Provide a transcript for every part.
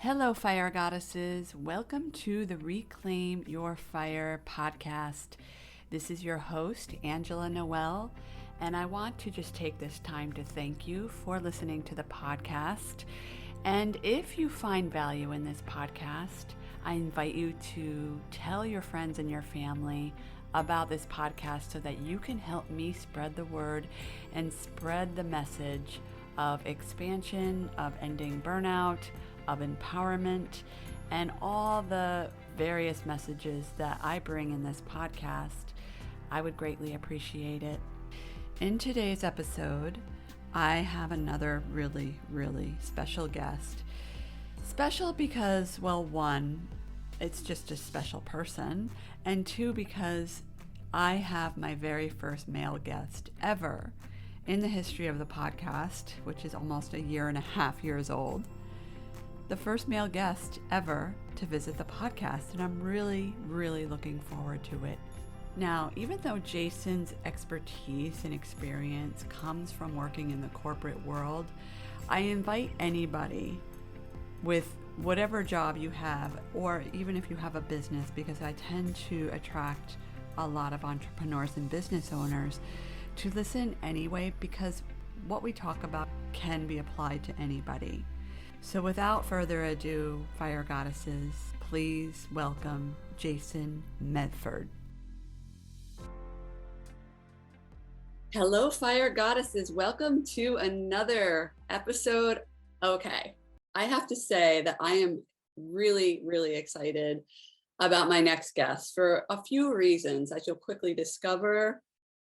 Hello, Fire Goddesses. Welcome to the Reclaim Your Fire podcast. This is your host, Angela Noel, and I want to just take this time to thank you for listening to the podcast. And if you find value in this podcast, I invite you to tell your friends and your family about this podcast so that you can help me spread the word and spread the message of expansion, of ending burnout, of empowerment, and all the various messages that I bring in this podcast. I would greatly appreciate it. In today's episode, I have another really special guest. Special because, well, one, it's just a special person, and two, because I have my very first male guest ever in the history of the podcast, which is almost 1.5 years old. The first male guest ever to visit the podcast, and I'm really looking forward to it. Now, even though Jason's expertise and experience comes from working in the corporate world, I invite anybody with whatever job you have, or even if you have a business, because I tend to attract a lot of entrepreneurs and business owners, to listen anyway, because what we talk about can be applied to anybody. So without further ado, Fire Goddesses, please welcome Jason Mefford. Hello, Fire Goddesses. Welcome to another episode. Okay, I have to say that I am really excited about my next guest for a few reasons, as you'll quickly discover.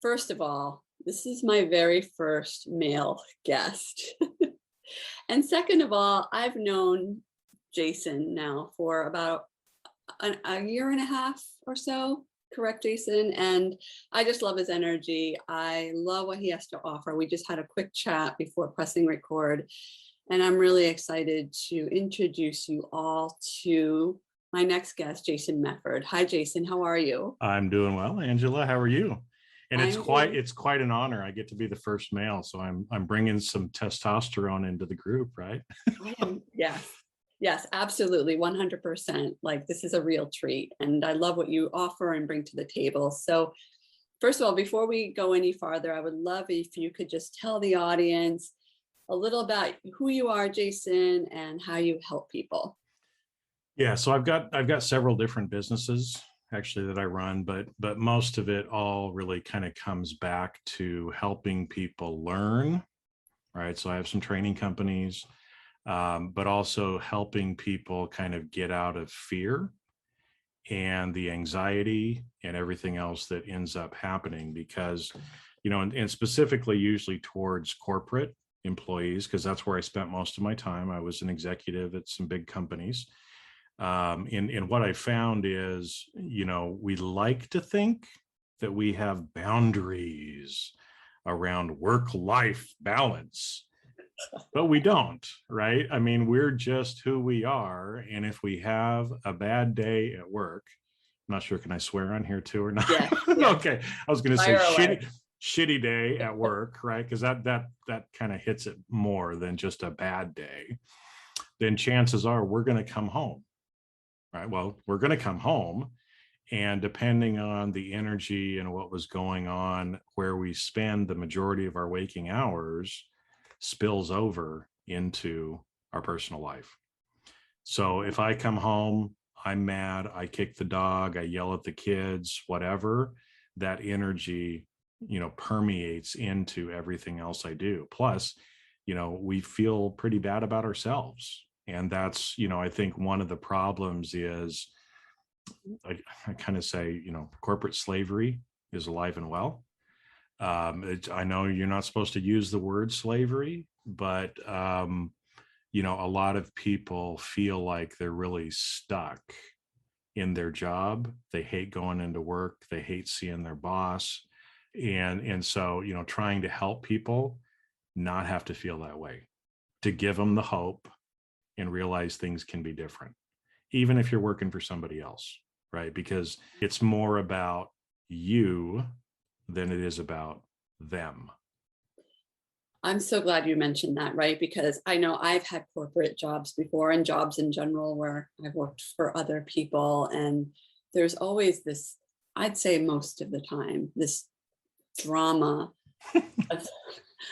First of all, this is my very first male guest. And second of all, I've known Jason now for about a 1.5 years or so, correct, Jason? And I just love his energy. I love what he has to offer. We just had a quick chat before pressing record, and I'm really excited to introduce you all to my next guest, Jason Mefford. Hi, Jason. How are you? I'm doing well, Angela. How are you? And it's I'm quite an honor. I get to be the first male, so I'm bringing some testosterone into the group, right? Yes, absolutely, 100%. Like, this is a real treat, and I love what you offer and bring to the table. So, first of all, before we go any farther, I would love if you could just tell the audience a little about who you are, Jason, and how you help people. Yeah, so I've got several different businesses actually that I run, but most of it all really kind of comes back to helping people learn, right? So I have some training companies, but also helping people kind of get out of fear and the anxiety and everything else that ends up happening, because, and specifically usually towards corporate employees, because that's where I spent most of my time. I was an executive at some big companies. And what I found is, we like to think that we have boundaries around work-life balance, but we don't, right? I mean, we're just who we are. And if we have a bad day at work, I'm not sure, can I swear on here too or not? Yeah. Okay. I was going to say Fire shitty day at work, right? Because that kind of hits it more than just a bad day. Then chances are we're going to come home. Right. Well, we're going to come home, and depending on the energy and what was going on, where we spend the majority of our waking hours spills over into our personal life. So if I come home, I'm mad, I kick the dog, I yell at the kids, whatever, that energy, permeates into everything else I do. Plus, we feel pretty bad about ourselves. And that's, I think one of the problems is, I kind of say, corporate slavery is alive and well. I know you're not supposed to use the word slavery, but, a lot of people feel like they're really stuck in their job. They hate going into work. They hate seeing their boss. And so, trying to help people not have to feel that way, to give them the hope and realize things can be different, even if you're working for somebody else, right? Because it's more about you than it is about them. I'm so glad you mentioned that, right? Because I know I've had corporate jobs before and jobs in general where I've worked for other people. And there's always this, I'd say most of the time, this drama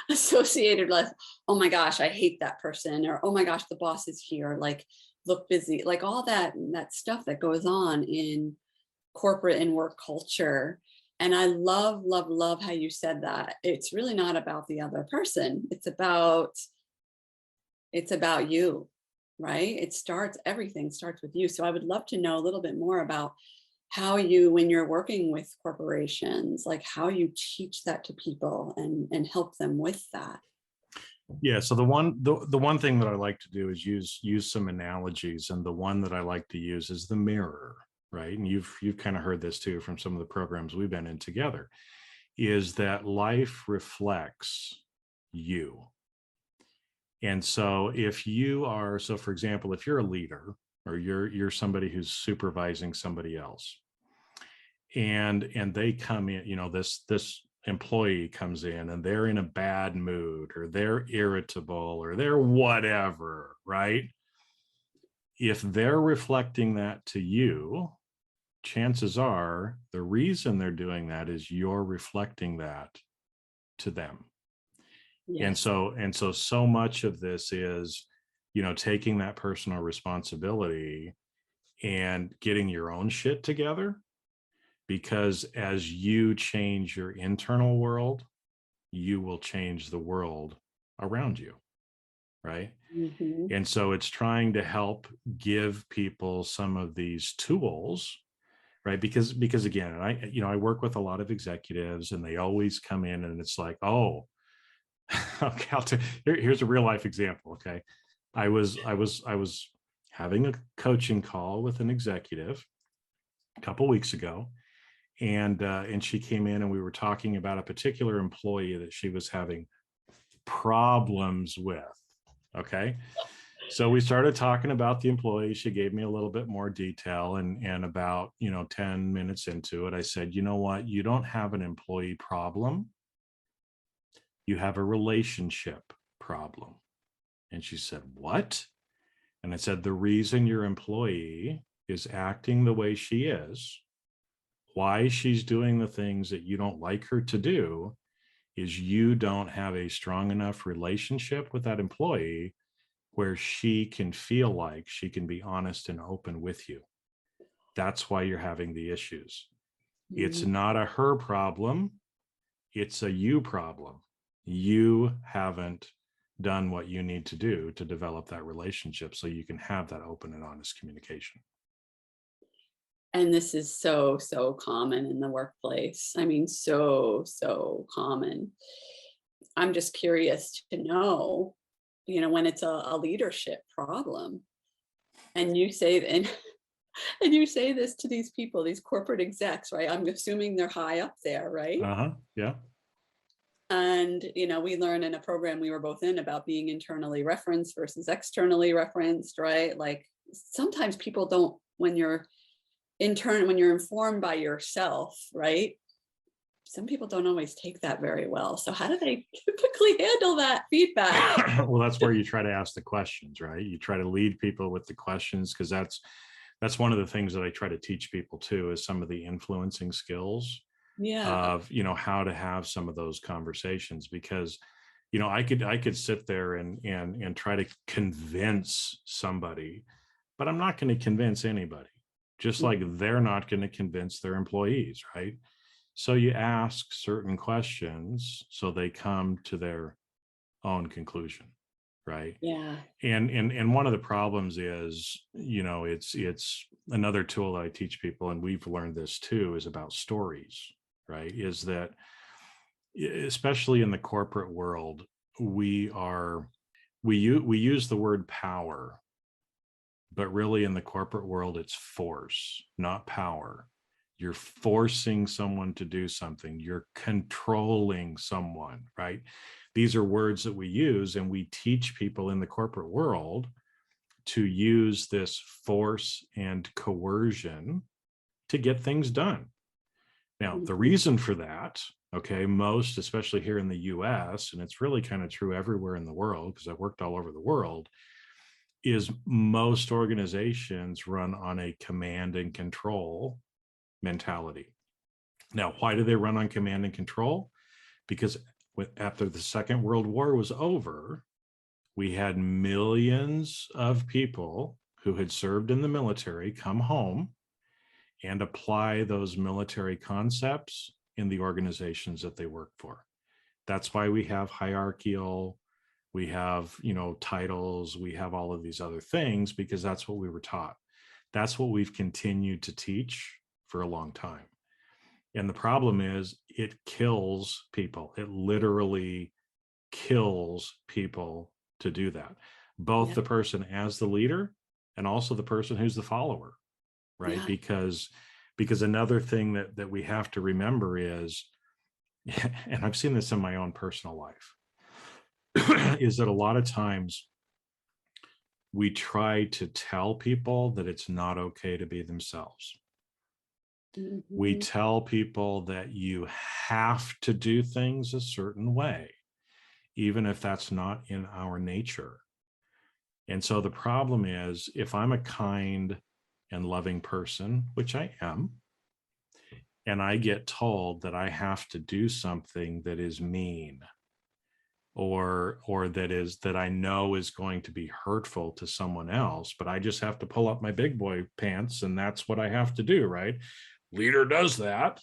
associated with, oh my gosh, I hate that person, or oh my gosh, the boss is here, like look busy, like all that stuff that goes on in corporate and work culture. And I love, love, love how you said that. It's really not about the other person. It's about you, right? Everything starts with you. So I would love to know a little bit more about how you, when you're working with corporations, like how you teach that to people and help them with that. Yeah. So the one thing that I like to do is use some analogies, and the one that I like to use is the mirror, right? And you've kind of heard this too from some of the programs we've been in together, is that life reflects you. And so for example, if you're a leader or you're somebody who's supervising somebody else, and they come in, this employee comes in and they're in a bad mood, or they're irritable, or they're whatever, right? If they're reflecting that to you, chances are the reason they're doing that is you're reflecting that to them. Yes. And so much of this is, taking that personal responsibility and getting your own shit together, because as you change your internal world, you will change the world around you, right? Mm-hmm. And so it's trying to help give people some of these tools, right? Because again, I work with a lot of executives, and they always come in and it's like, oh, okay, here's a real life example. Okay. I was having a coaching call with an executive a couple weeks ago, and she came in and we were talking about a particular employee that she was having problems with. Okay. So we started talking about the employee. She gave me a little bit more detail, and about, 10 minutes into it, I said, you know what? You don't have an employee problem. You have a relationship problem. And she said, what? And I said, the reason your employee is acting the way she is, why she's doing the things that you don't like her to do, is you don't have a strong enough relationship with that employee where she can feel like she can be honest and open with you. That's why you're having the issues. Mm-hmm. It's not a her problem. It's a you problem. You haven't done what you need to do to develop that relationship so you can have that open and honest communication. And this is so, so common in the workplace. I mean, so, so common. I'm just curious to know, when it's a leadership problem, and you say, and you say this to these people, these corporate execs, right? I'm assuming they're high up there, right? Yeah. And, we learn in a program we were both in about being internally referenced versus externally referenced, right? Like sometimes people don't, when you're informed by yourself, right? Some people don't always take that very well. So how do they typically handle that feedback? Well, that's where you try to ask the questions, right? You try to lead people with the questions, because that's one of the things that I try to teach people too, is some of the influencing skills of, how to have some of those conversations. Because, I could sit there and try to convince somebody, but I'm not going to convince anybody, just like they're not going to convince their employees, right? So you ask certain questions so they come to their own conclusion, right? Yeah. And one of the problems is, it's another tool that I teach people, and we've learned this too, is about stories, right? Is that especially in the corporate world, we use the word power, but really in the corporate world, it's force, not power. You're forcing someone to do something. You're controlling someone, right? These are words that we use, and we teach people in the corporate world to use this force and coercion to get things done. Now, the reason for that Okay, most, especially here in the US, and it's really kind of true everywhere in the world because I've worked all over the world, is most organizations run on a command and control mentality. Now, why do they run on command and control? Because after the Second World War was over, we had millions of people who had served in the military come home and apply those military concepts in the organizations that they work for. That's why we have hierarchical, we have, titles, we have all of these other things, because that's what we were taught. That's what we've continued to teach for a long time. And the problem is it kills people. It literally kills people to do that. Both the person as the leader and also the person who's the follower, right? Yeah. Because another thing that we have to remember is, and I've seen this in my own personal life, is that a lot of times we try to tell people that it's not okay to be themselves. We tell people that you have to do things a certain way, even if that's not in our nature. And so the problem is, if I'm a kind and loving person, which I am, and I get told that I have to do something that is mean, or that I know is going to be hurtful to someone else, but I just have to pull up my big boy pants and that's what I have to do, right? Leader does that.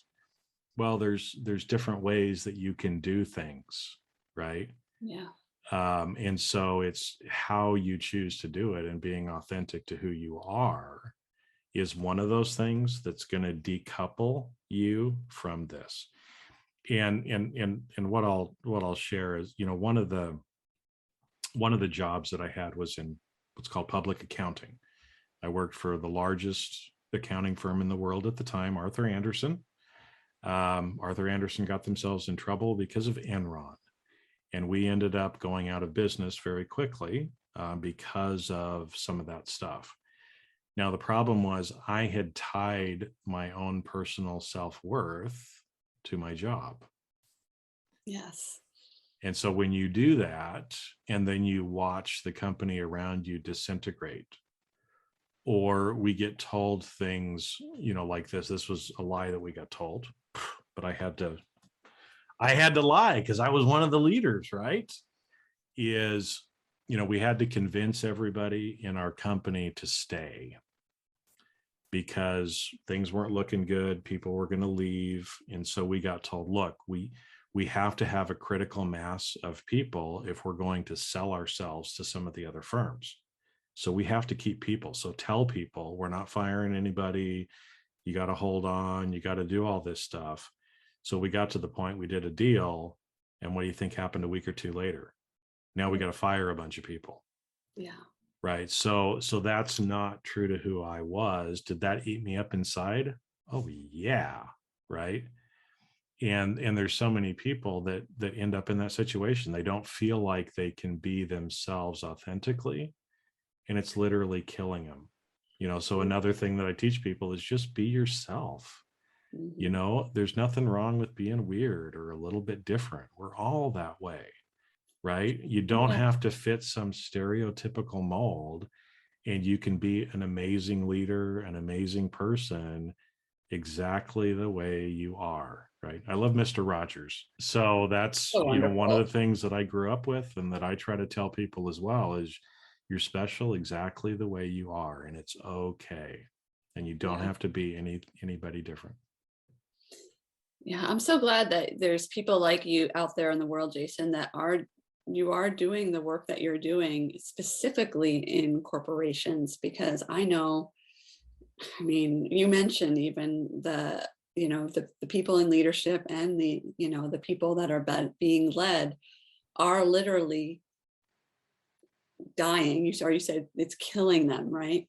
Well, there's different ways that you can do things, right? Yeah. And so it's how you choose to do it, and being authentic to who you are is one of those things that's going to decouple you from this. And what I'll share is, one of the jobs that I had was in what's called public accounting. I worked for the largest accounting firm in the world at the time, Arthur Andersen. Arthur Andersen got themselves in trouble because of Enron, and we ended up going out of business very quickly because of some of that stuff. Now, the problem was I had tied my own personal self-worth to my job. Yes. And so when you do that, and then you watch the company around you disintegrate, or we get told things, like this was a lie that we got told, but I had to lie because I was one of the leaders, right? Is, we had to convince everybody in our company to stay because things weren't looking good. People were going to leave. And so we got told, look, we have to have a critical mass of people if we're going to sell ourselves to some of the other firms. So we have to keep people. So tell people we're not firing anybody. You got to hold on. You got to do all this stuff. So we got to the point, we did a deal. And what do you think happened a week or two later? Now we got to fire a bunch of people. Yeah. Right. So that's not true to who I was. Did that eat me up inside? Oh yeah. Right. And there's so many people that end up in that situation. They don't feel like they can be themselves authentically, and it's literally killing them. So another thing that I teach people is just be yourself. There's nothing wrong with being weird or a little bit different. We're all that way, right? You don't have to fit some stereotypical mold, and you can be an amazing leader, an amazing person, exactly the way you are, right? I love Mr. Rogers. So that's, So one of wonderful. the things that I grew up with and that I try to tell people as well is you're special exactly the way you are, and it's okay. And you don't have to be anybody different. Yeah, I'm so glad that there's people like you out there in the world, Jason, that you are doing the work that you're doing specifically in corporations, because I know, you mentioned even the people in leadership and the people that are being led are literally dying. You said it's killing them, right?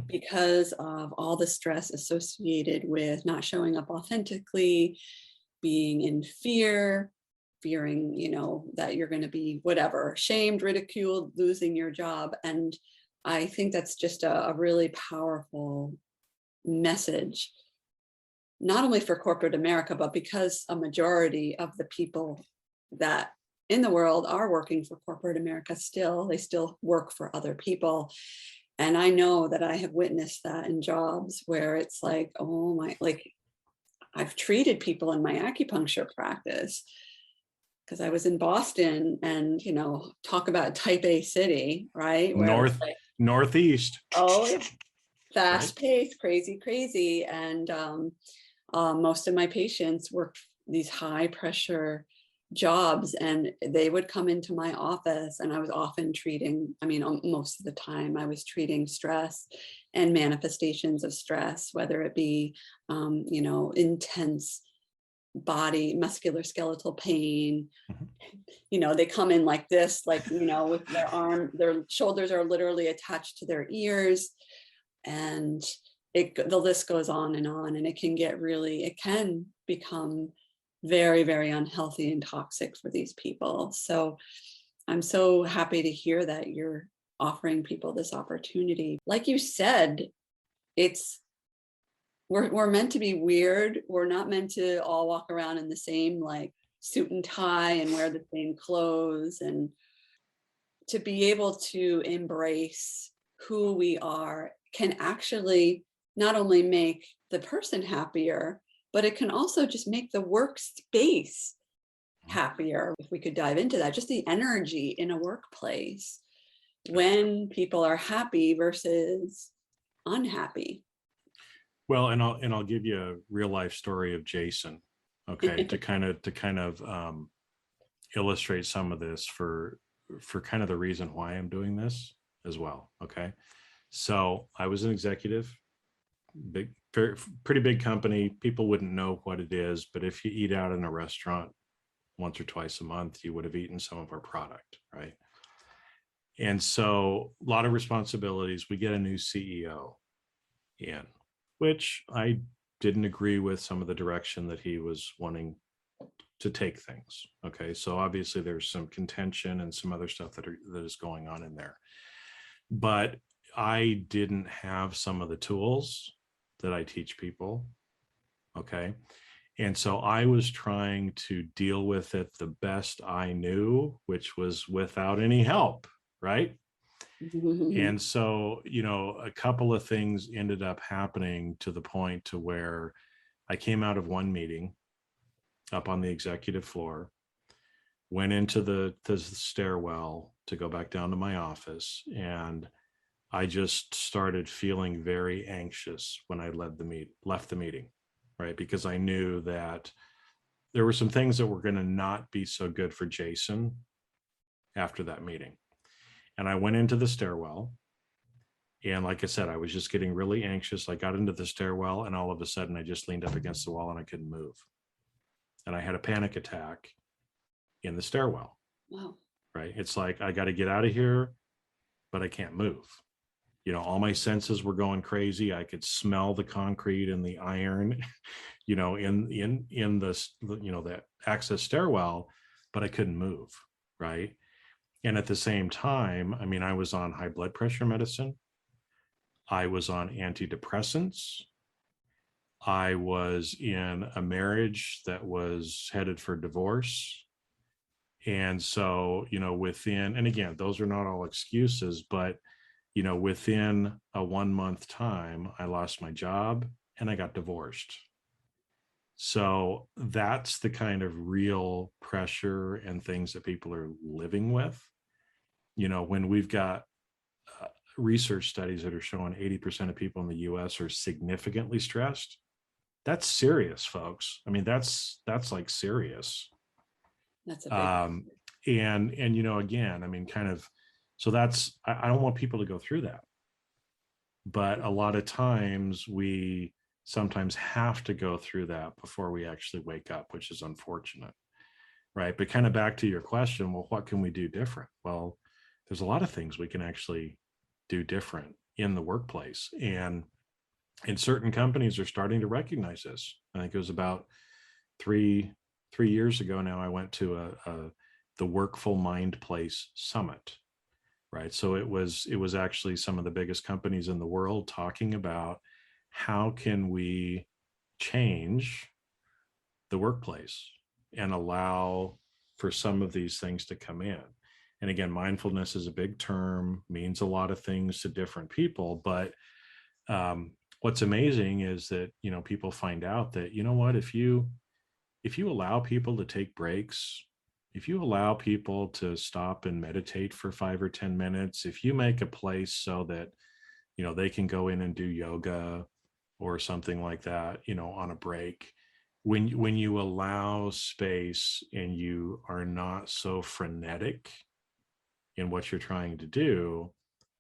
Because of all the stress associated with not showing up authentically, being in fearing, that you're going to be whatever, shamed, ridiculed, losing your job. And I think that's just a really powerful message not only for corporate America, but because a majority of the people that in the world are working for corporate America still, they still work for other people. And I know that I have witnessed that in jobs where it's like, oh my, like I've treated people in my acupuncture practice because I was in Boston, and, you know, talk about type A city, right? Where it's like, Northeast. oh, yeah, fast Right. paced, crazy, crazy. And most of my patients worked these high pressure jobs, and they would come into my office, and I was often treating, I mean, most of the time I was treating stress and manifestations of stress, whether it be, you know, intense body, musculoskeletal pain. Mhm. You know, they come in like this, like, you know, with their shoulders are literally attached to their ears, and the list goes on, and it can get really, it can become very, very unhealthy and toxic for these people. So I'm so happy to hear that you're offering people this opportunity. Like you said, it's we're meant to be weird. We're not meant to all walk around in the same like suit and tie and wear the same clothes, and to be able to embrace who we are can actually not only make the person happier, but it can also just make the workspace happier. If we could dive into that, just the energy in a workplace when people are happy versus unhappy. Well, and I'll give you a real life story of Jason, okay, to kind of illustrate some of this for kind of the reason why I'm doing this as well. Okay, so I was an executive, pretty big company. People wouldn't know what it is, but if you eat out in a restaurant once or twice a month, you would have eaten some of our product, right? And so a lot of responsibilities. We get a new CEO in, which I didn't agree with some of the direction that he was wanting to take things. Okay, so obviously there's some contention and some other stuff that is going on in there. But I didn't have some of the tools that I teach people. Okay. And so I was trying to deal with it the best I knew, which was without any help, right? And so, you know, a couple of things ended up happening to the point to where I came out of one meeting up on the executive floor, went into the stairwell to go back down to my office, and I just started feeling very anxious when I left the meeting, right? Because I knew that there were some things that were going to not be so good for Jason after that meeting. And I went into the stairwell, and like I said, I was just getting really anxious. I got into the stairwell, and all of a sudden I just leaned up against the wall and I couldn't move. And I had a panic attack in the stairwell. Wow. Right? It's like, I got to get out of here, but I can't move. You know, all my senses were going crazy. I could smell the concrete and the iron, you know, in the, you know, that access stairwell, but I couldn't move. Right? And at the same time, I mean, I was on high blood pressure medicine. I was on antidepressants. I was in a marriage that was headed for divorce. And so, you know, and again, those are not all excuses, but, you know, within a 1 month time, I lost my job and I got divorced. So that's the kind of real pressure and things that people are living with. You know, when we've got research studies that are showing 80% of people in the US are significantly stressed, that's serious, folks. I mean, that's like serious. That's a big And you know, again, I mean, kind of, so that's, I don't want people to go through that, but a lot of times we sometimes have to go through that before we actually wake up, which is unfortunate, right? But kind of back to your question, well, what can we do different? Well, there's a lot of things we can actually do different in the workplace, and certain companies are starting to recognize this. I think it was about three years ago now, I went to the Workful Mind Place Summit, right? So it was actually some of the biggest companies in the world talking about how can we change the workplace and allow for some of these things to come in. And again, mindfulness is a big term, means a lot of things to different people, but what's amazing is that, you know, people find out that, you know what, if you allow people to take breaks, if you allow people to stop and meditate for 5 or 10 minutes, if you make a place so that, you know, they can go in and do yoga or something like that, you know, on a break, when you allow space and you are not so frenetic in what you're trying to do,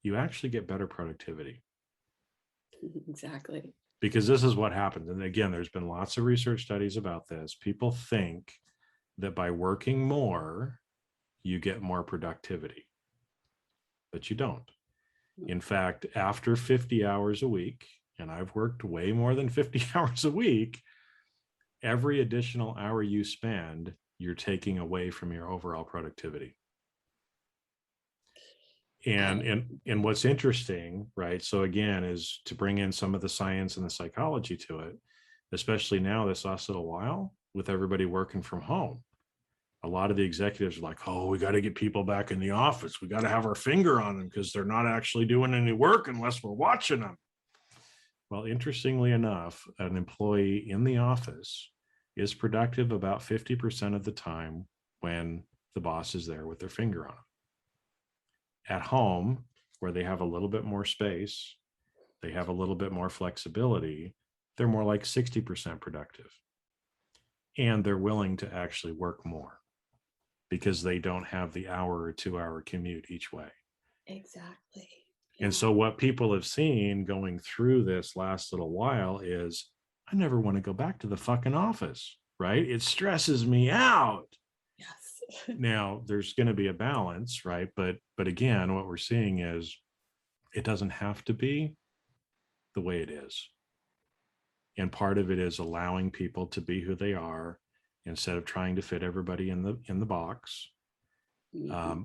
you actually get better productivity. Exactly. Because this is what happens. And again, there's been lots of research studies about this. People think that by working more, you get more productivity, but you don't. In fact, after 50 hours a week, and I've worked way more than 50 hours a week, every additional hour you spend, you're taking away from your overall productivity. And what's interesting, right? So again, is to bring in some of the science and the psychology to it, especially now this last little while with everybody working from home. A lot of the executives are like, oh, we got to get people back in the office. We got to have our finger on them because they're not actually doing any work unless we're watching them. Well, interestingly enough, an employee in the office is productive about 50% of the time when the boss is there with their finger on them. At home, where they have a little bit more space, they have a little bit more flexibility, they're more like 60% productive. And they're willing to actually work more because they don't have the hour or 2 hour commute each way. Exactly. And so what people have seen going through this last little while is, I never want to go back to the fucking office, right? It stresses me out. Yes. Now there's going to be a balance, right? But again, what we're seeing is it doesn't have to be the way it is. And part of it is allowing people to be who they are instead of trying to fit everybody in the box.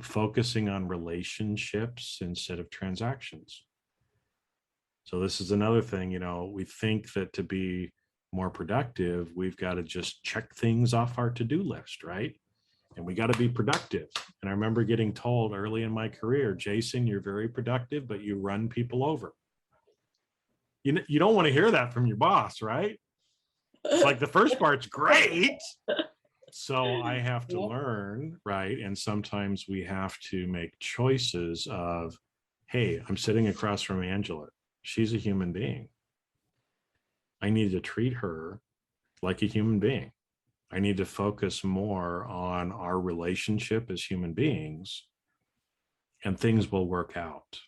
Focusing on relationships instead of transactions. So this is another thing, you know, we think that to be more productive, we've got to just check things off our to-do list, right? And we got to be productive. And I remember getting told early in my career, Jason, you're very productive, but you run people over. You don't want to hear that from your boss, right? It's like the first part's great. So I have to learn, right? And sometimes we have to make choices of, hey, I'm sitting across from Angela. She's a human being. I need to treat her like a human being. I need to focus more on our relationship as human beings, and things will work out.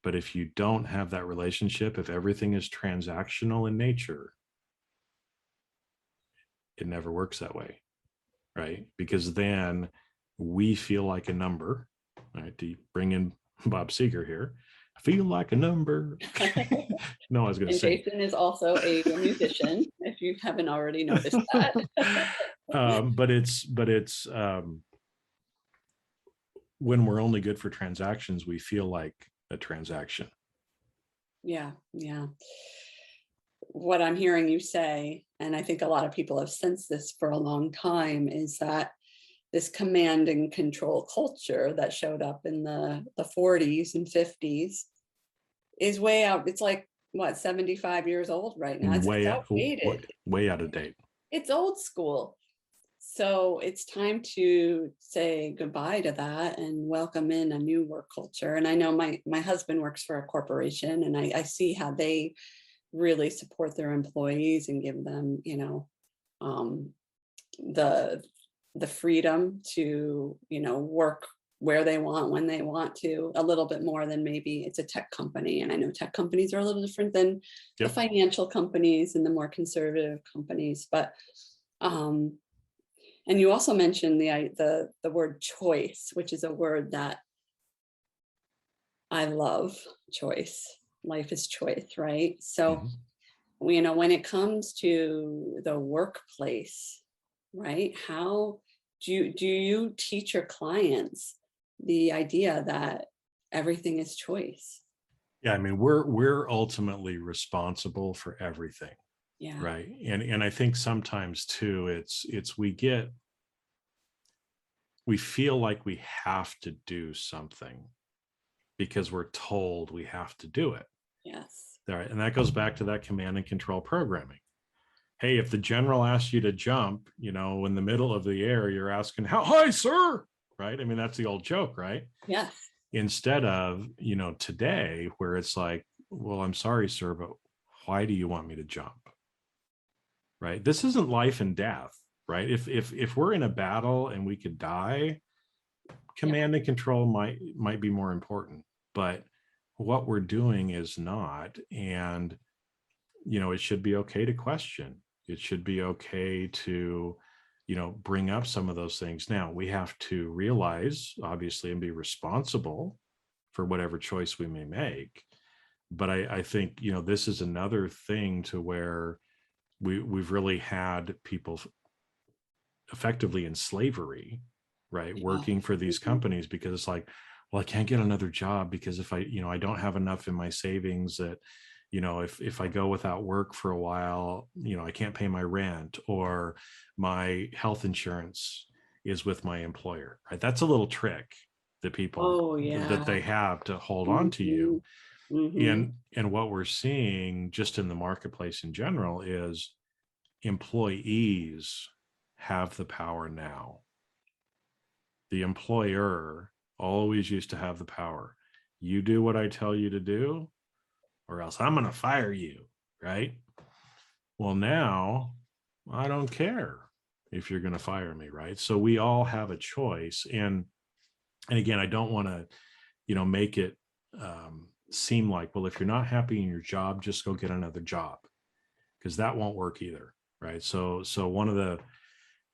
But if you don't have that relationship, if everything is transactional in nature, it never works that way, right? Because then we feel like a number, right? To bring in Bob Seger here, I feel like a number. No, I was going to say. Jason is also a musician, if you haven't already noticed that. But it's when we're only good for transactions, we feel like a transaction. Yeah. What I'm hearing you say, and I think a lot of people have sensed this for a long time, is that this command and control culture that showed up in the 40s and 50s is way out. It's like, what, 75 years old right now? It's outdated. Way out of date. It's old school. So it's time to say goodbye to that and welcome in a new work culture. And I know my husband works for a corporation, and I see how they really support their employees and give them, you know, the freedom to, you know, work where they want, when they want to, a little bit more than maybe it's a tech company. And I know tech companies are a little different than the financial companies and the more conservative companies. But and you also mentioned the word choice, which is a word that I love. Choice. Life is choice, right? So, you know, when it comes to the workplace, right? How do you teach your clients the idea that everything is choice? Yeah, I mean, we're ultimately responsible for everything. Yeah. right? And I think sometimes too, we feel like we have to do something because we're told we have to do it. Yes. All right. And that goes back to that command and control programming. Hey, if the general asks you to jump, in the middle of the air, you're asking, how high, sir? Right? I mean, that's the old joke, right? Yes. Instead of, today, where it's like, well, I'm sorry, sir, but why do you want me to jump? Right? This isn't life and death, right? If we're in a battle and we could die, command and control might be more important, but what we're doing is not. And it should be okay to question. It should be okay to bring up some of those things. Now we have to realize, obviously, and be responsible for whatever choice we may make. But I think this is another thing to where we've really had people effectively in slavery, right? Yeah. Working for these companies because it's like, well, I can't get another job because if I don't have enough in my savings that, if I go without work for a while, I can't pay my rent, or my health insurance is with my employer, right? That's a little trick that people that they have to hold on to you. And what we're seeing just in the marketplace in general is employees have the power now. The employer always used to have the power. You do what I tell you to do, or else I'm going to fire you, right? Well, now I don't care if you're going to fire me, right? So we all have a choice. And again, I don't want to, make it seem like, well, if you're not happy in your job, just go get another job, because that won't work either, right? So one of the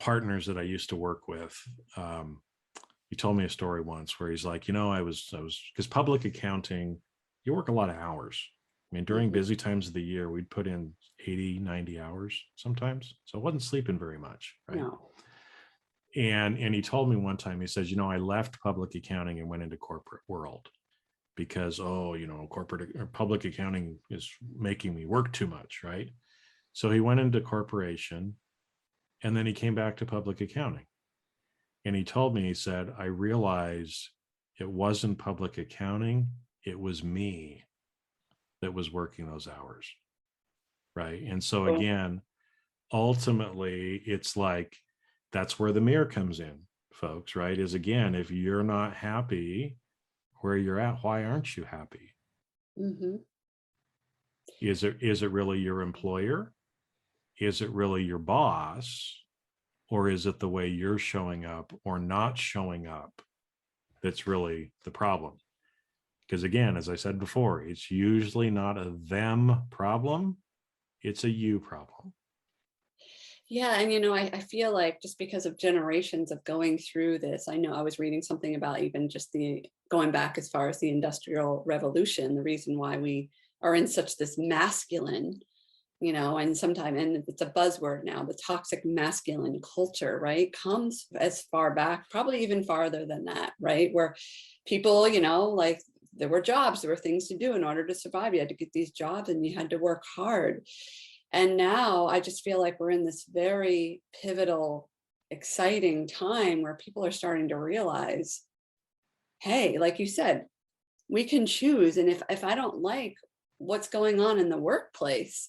partners that I used to work with, he told me a story once where he's like, I was because public accounting, you work a lot of hours. I mean, during busy times of the year, we'd put in 80, 90 hours sometimes. So I wasn't sleeping very much, right? No. And he told me one time, he says, I left public accounting and went into corporate world because, corporate or public accounting is making me work too much, right? So he went into corporation and then he came back to public accounting. And he told me, he said, I realized it wasn't public accounting, it was me that was working those hours, right? And so again, ultimately, it's like, that's where the mirror comes in, folks, right? Is again, if you're not happy where you're at, why aren't you happy? Is it really your employer? Is it really your boss? Or is it the way you're showing up or not showing up that's really the problem? Because again, as I said before, it's usually not a them problem, it's a you problem. Yeah. And, I feel like just because of generations of going through this, I know I was reading something about even just going back as far as the Industrial Revolution, the reason why we are in such this masculine, and sometimes, and it's a buzzword now, the toxic masculine culture, right, comes as far back, probably even farther than that, right? Where people, like there were jobs, there were things to do in order to survive. You had to get these jobs and you had to work hard. And now I just feel like we're in this very pivotal, exciting time where people are starting to realize, hey, like you said, we can choose. And if I don't like what's going on in the workplace,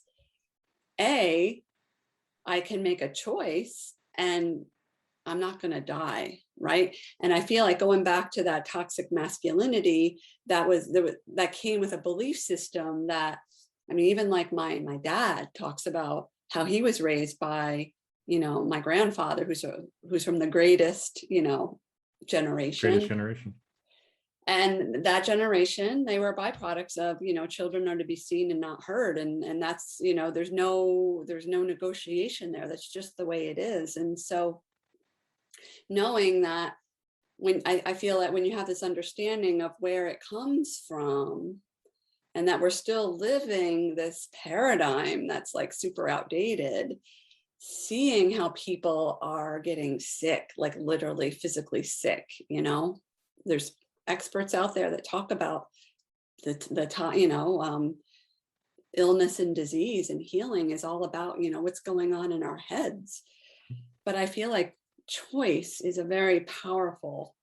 I can make a choice and I'm not going to die, right? And I feel like going back to that toxic masculinity, that came with a belief system that, I mean, even like my dad talks about how he was raised by, my grandfather, who's from the greatest, generation. Greatest generation. And that generation, they were byproducts of, children are to be seen and not heard. And that's, there's no negotiation there. That's just the way it is. And so knowing that, when I feel that when you have this understanding of where it comes from, and that we're still living this paradigm that's like super outdated, seeing how people are getting sick, like literally physically sick, there's experts out there that talk about illness and disease and healing is all about, what's going on in our heads. But I feel like choice is a very powerful,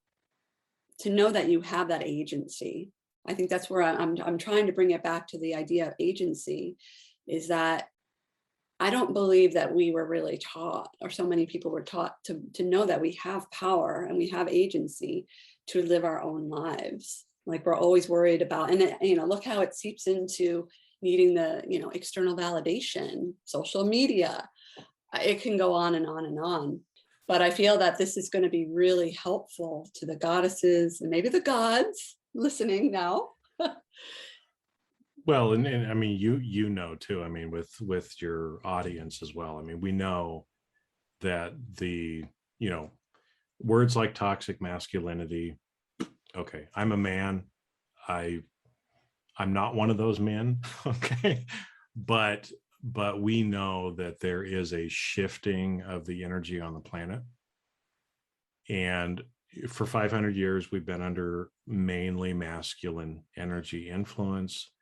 to know that you have that agency. I think that's where I'm trying to bring it back to the idea of agency, is that I don't believe that we were really taught, or so many people were taught to know that we have power and we have agency to live our own lives. Like, we're always worried about, and look how it seeps into needing the, external validation, social media. It can go on and on and on. But I feel that this is going to be really helpful to the goddesses and maybe the gods listening now. Well, and I mean, you know too, I mean, with your audience as well. I mean, we know that the, words like toxic masculinity, okay, I'm a man. I'm not one of those men, okay? But we know that there is a shifting of the energy on the planet. And for 500 years, we've been under mainly masculine energy influence.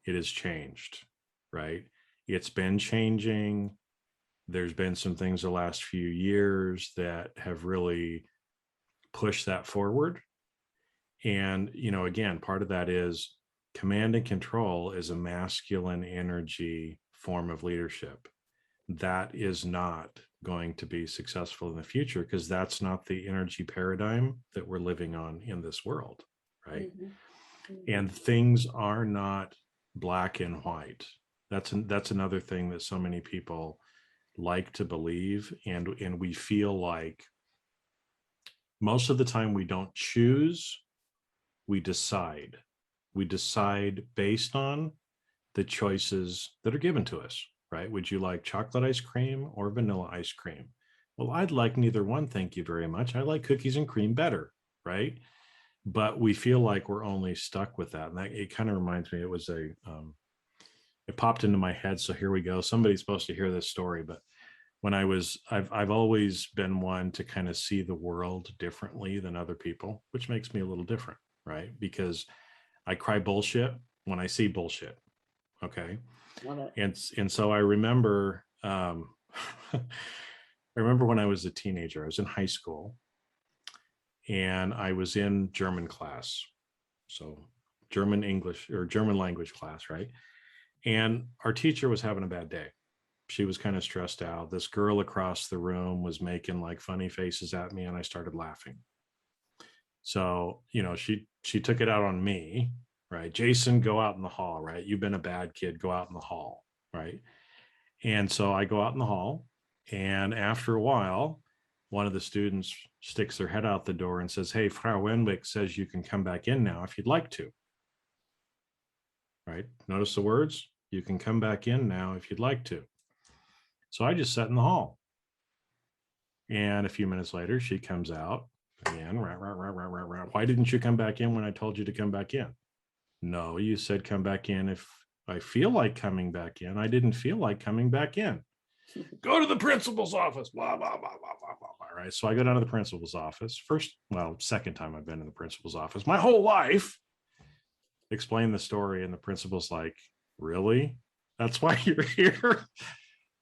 It has changed, right? It's been changing. There's been some things the last few years that have really pushed that forward. And, again, part of that is command and control is a masculine energy form of leadership. That is not going to be successful in the future, because that's not the energy paradigm that we're living on in this world, right? Mm-hmm. And things are not black and white. That's another thing that so many people like to believe, and we feel like most of the time we don't choose, we decide. We decide based on the choices that are given to us, right? Would you like chocolate ice cream or vanilla ice cream? Well, I'd like neither one, thank you very much. I like cookies and cream better, right? But we feel like we're only stuck with that. And that, it kind of reminds me, it popped into my head. So here we go. Somebody's supposed to hear this story, but when I've always been one to kind of see the world differently than other people, which makes me a little different, right? Because I cry bullshit when I see bullshit. Okay. Love it. And so I remember, I remember when I was a teenager, I was in high school and I was in German class. So German English or German language class, right? And our teacher was having a bad day. She was kind of stressed out. This girl across the room was making like funny faces at me and I started laughing. So, she took it out on me, right? Jason, go out in the hall, right? You've been a bad kid, go out in the hall, right? And so I go out in the hall, and after a while, one of the students sticks their head out the door and says, "Hey, Frau Wenwick says you can come back in now if you'd like to." Right? Notice the words, you can come back in now if you'd like to. So I just sat in the hall. And a few minutes later, she comes out again. Why didn't you come back in when I told you to come back in? No, you said come back in if I feel like coming back in. I didn't feel like coming back in. Go to the principal's office. Blah, blah, blah, blah, blah, blah, blah. Right. So I go down to the principal's office. Second time I've been in the principal's office my whole life. Explain the story. And the principal's like, really? That's why you're here?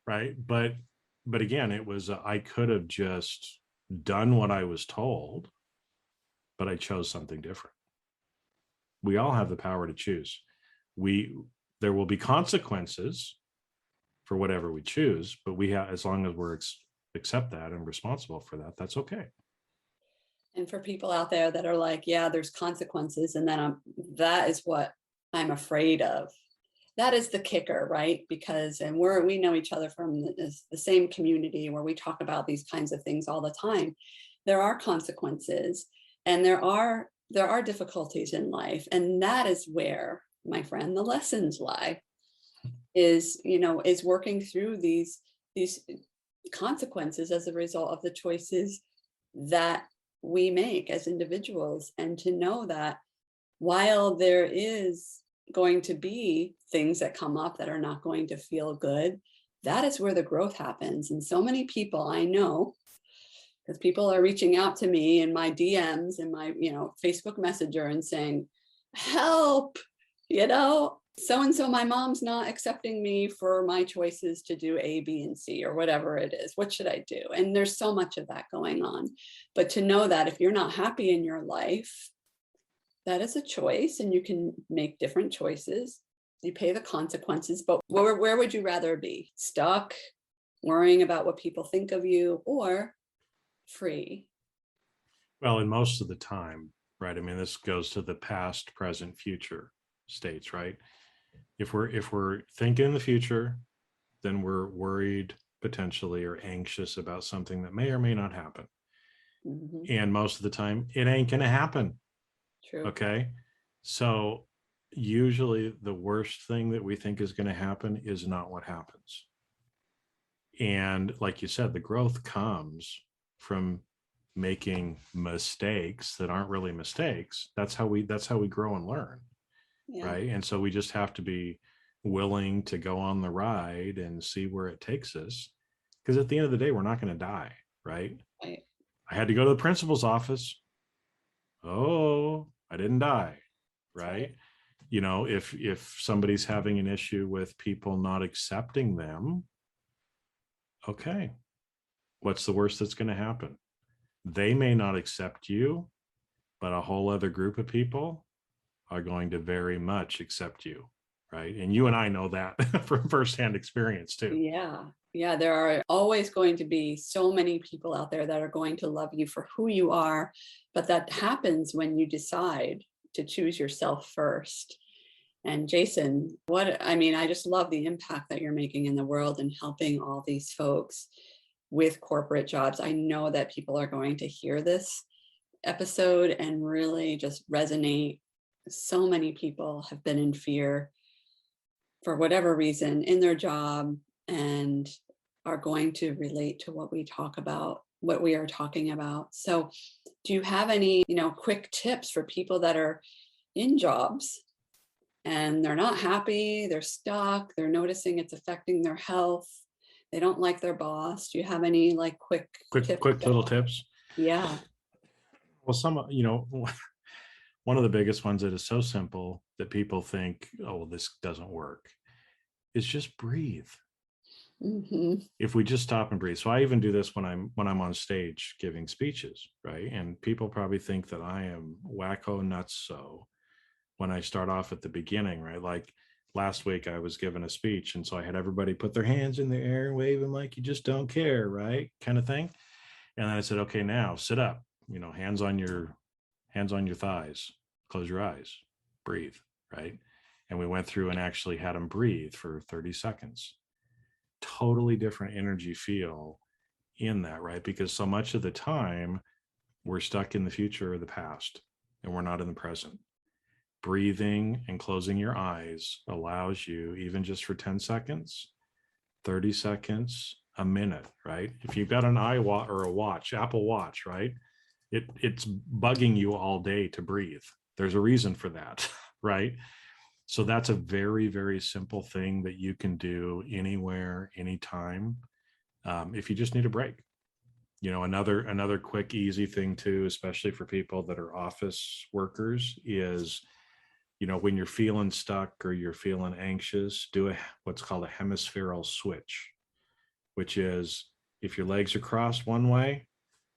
Right. But again, it was, I could have just done what I was told, but I chose something different. We all have the power to choose. There will be consequences for whatever we choose, but we have, as long as we're accept that and responsible for that, that's okay. And for people out there that are like, yeah, there's consequences, and then that is what I'm afraid of. That is the kicker, right? Because, and we know each other from the same community where we talk about these kinds of things all the time. There are consequences, and there are difficulties in life, and that is where, my friend, the lessons lie. Is working through these consequences as a result of the choices that we make as individuals, and to know that while there is going to be things that come up that are not going to feel good, that is where the growth happens. And so many people I know, because people are reaching out to me in my DMs and my Facebook Messenger and saying, help, so-and-so, my mom's not accepting me for my choices to do A, B, and C, or whatever it is. What should I do? And there's so much of that going on. But to know that if you're not happy in your life, that is a choice, and you can make different choices. You pay the consequences, but where would you rather be? Stuck, worrying about what people think of you, or free? Well, and most of the time, right? I mean, this goes to the past, present, future states, right? If we're thinking in the future, then we're worried potentially or anxious about something that may or may not happen. Mm-hmm. And most of the time, it ain't going to happen. True. Okay. So usually the worst thing that we think is going to happen is not what happens. And like you said, the growth comes from making mistakes that aren't really mistakes. That's how we grow and learn. Yeah. Right. And so we just have to be willing to go on the ride and see where it takes us. Because at the end of the day, we're not going to die. Right. Right. I had to go to the principal's office. Oh, I didn't die. Right. You know, if somebody's having an issue with people not accepting them, okay, what's the worst that's going to happen? They may not accept you, but a whole other group of people are going to very much accept you, right? And you and I know that from firsthand experience too. Yeah. Yeah. There are always going to be so many people out there that are going to love you for who you are, but that happens when you decide to choose yourself first. And Jason, I just love the impact that you're making in the world and helping all these folks with corporate jobs. I know that people are going to hear this episode and really just resonate. So many people have been in fear for whatever reason in their job and are going to relate to what we are talking about. So do you have any, quick tips for people that are in jobs and they're not happy, they're stuck, they're noticing it's affecting their health, they don't like their boss? Do you have any quick little tips? Yeah. Well, one of the biggest ones that is so simple that people think, oh, well, this doesn't work, is just breathe. Mm-hmm. If we just stop and breathe. So I even do this when I'm on stage giving speeches, right? And people probably think that I am wacko nuts. So when I start off at the beginning, right? Like last week I was given a speech, and so I had everybody put their hands in the air and wave them like you just don't care, right? Kind of thing. And then I said, okay, now sit up, hands on your thighs, close your eyes, breathe, right? And we went through and actually had them breathe for 30 seconds. Totally different energy feel in that, right? Because so much of the time we're stuck in the future or the past, and we're not in the present. Breathing and closing your eyes allows you, even just for 10 seconds, 30 seconds, a minute, right? If you've got an iWatch or a watch, Apple Watch, right? It's bugging you all day to breathe. There's a reason for that, right? So that's a very, very simple thing that you can do anywhere, anytime, if you just need a break. Another quick, easy thing too, especially for people that are office workers, is, when you're feeling stuck or you're feeling anxious, do what's called a hemispherical switch, which is if your legs are crossed one way,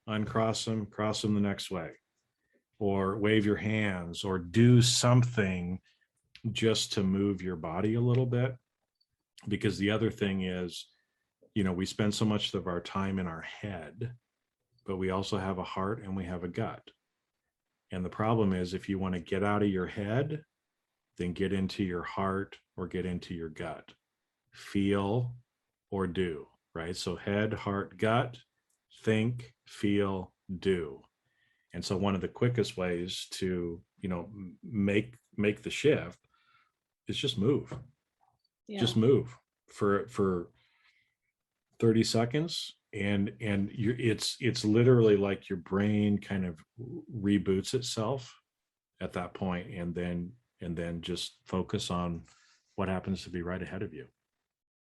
uncross them, cross them the next way, or wave your hands, or do something just to move your body a little bit. Because the other thing is, we spend so much of our time in our head, but we also have a heart and we have a gut. And the problem is, if you want to get out of your head, then get into your heart or get into your gut. Feel or do, right? So head, heart, gut, think, feel, do. And so one of the quickest ways to, make the shift is just move. Yeah. Just move for 30 seconds. And it's literally like your brain kind of reboots itself at that point, and then just focus on what happens to be right ahead of you.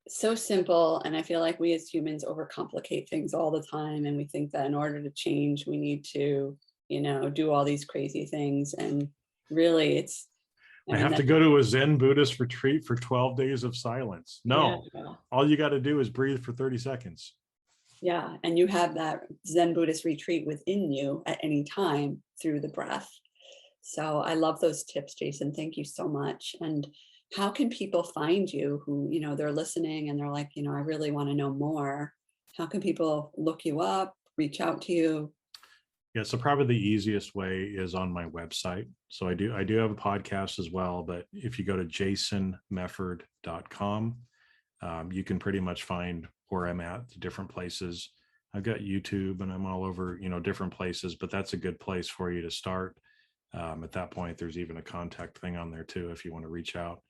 So simple. And I feel like we as humans overcomplicate things all the time. And we think that in order to change, we need to, do all these crazy things. And really it's I mean, have to go to a Zen Buddhist retreat for 12 days of silence. No, yeah. all you got to do is breathe for 30 seconds. Yeah, and you have that Zen Buddhist retreat within you at any time through the breath. So I love those tips, Jason. Thank you so much. And how can people find you who, they're listening and they're like, I really want to know more. How can people look you up, reach out to you? Yeah, so probably the easiest way is on my website. So I do have a podcast as well, but if you go to jasonmefford.com, you can pretty much find where I'm at, the different places. I've got YouTube and I'm all over, different places, but that's a good place for you to start. At that point, there's even a contact thing on there too, if you want to reach out.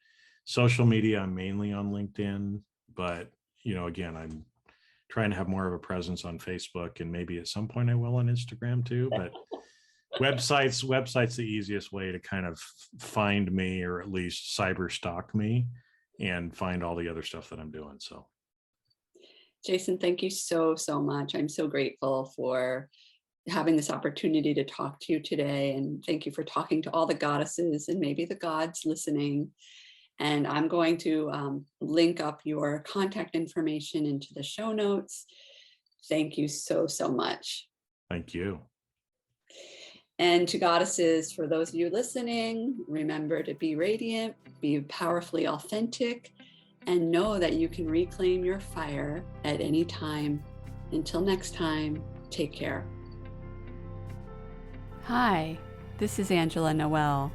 Social media, I'm mainly on LinkedIn, but again, I'm trying to have more of a presence on Facebook, and maybe at some point I will on Instagram too. But websites the easiest way to kind of find me, or at least cyber stalk me and find all the other stuff that I'm doing. So Jason, thank you so much. I'm so grateful for having this opportunity to talk to you today, and thank you for talking to all the goddesses and maybe the gods listening. And I'm going to link up your contact information into the show notes. Thank you so much. Thank you. And to goddesses, for those of you listening, remember to be radiant, be powerfully authentic, and know that you can reclaim your fire at any time. Until next time, take care. Hi, this is Angela Noel,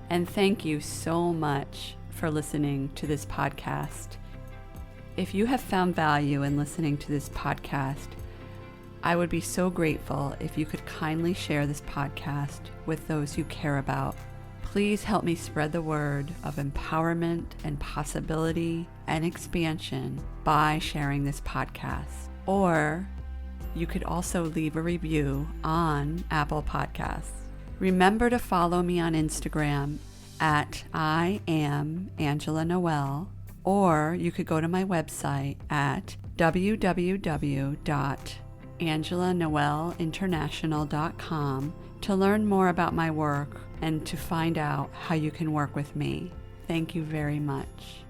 and thank you so much for listening to this podcast. If you have found value in listening to this podcast, I would be so grateful if you could kindly share this podcast with those you care about. Please help me spread the word of empowerment and possibility and expansion by sharing this podcast. Or you could also leave a review on Apple Podcasts. Remember to follow me on Instagram at I am Angela Noel, or you could go to my website at www.angelanoelinternational.com to learn more about my work and to find out how you can work with me. Thank you very much.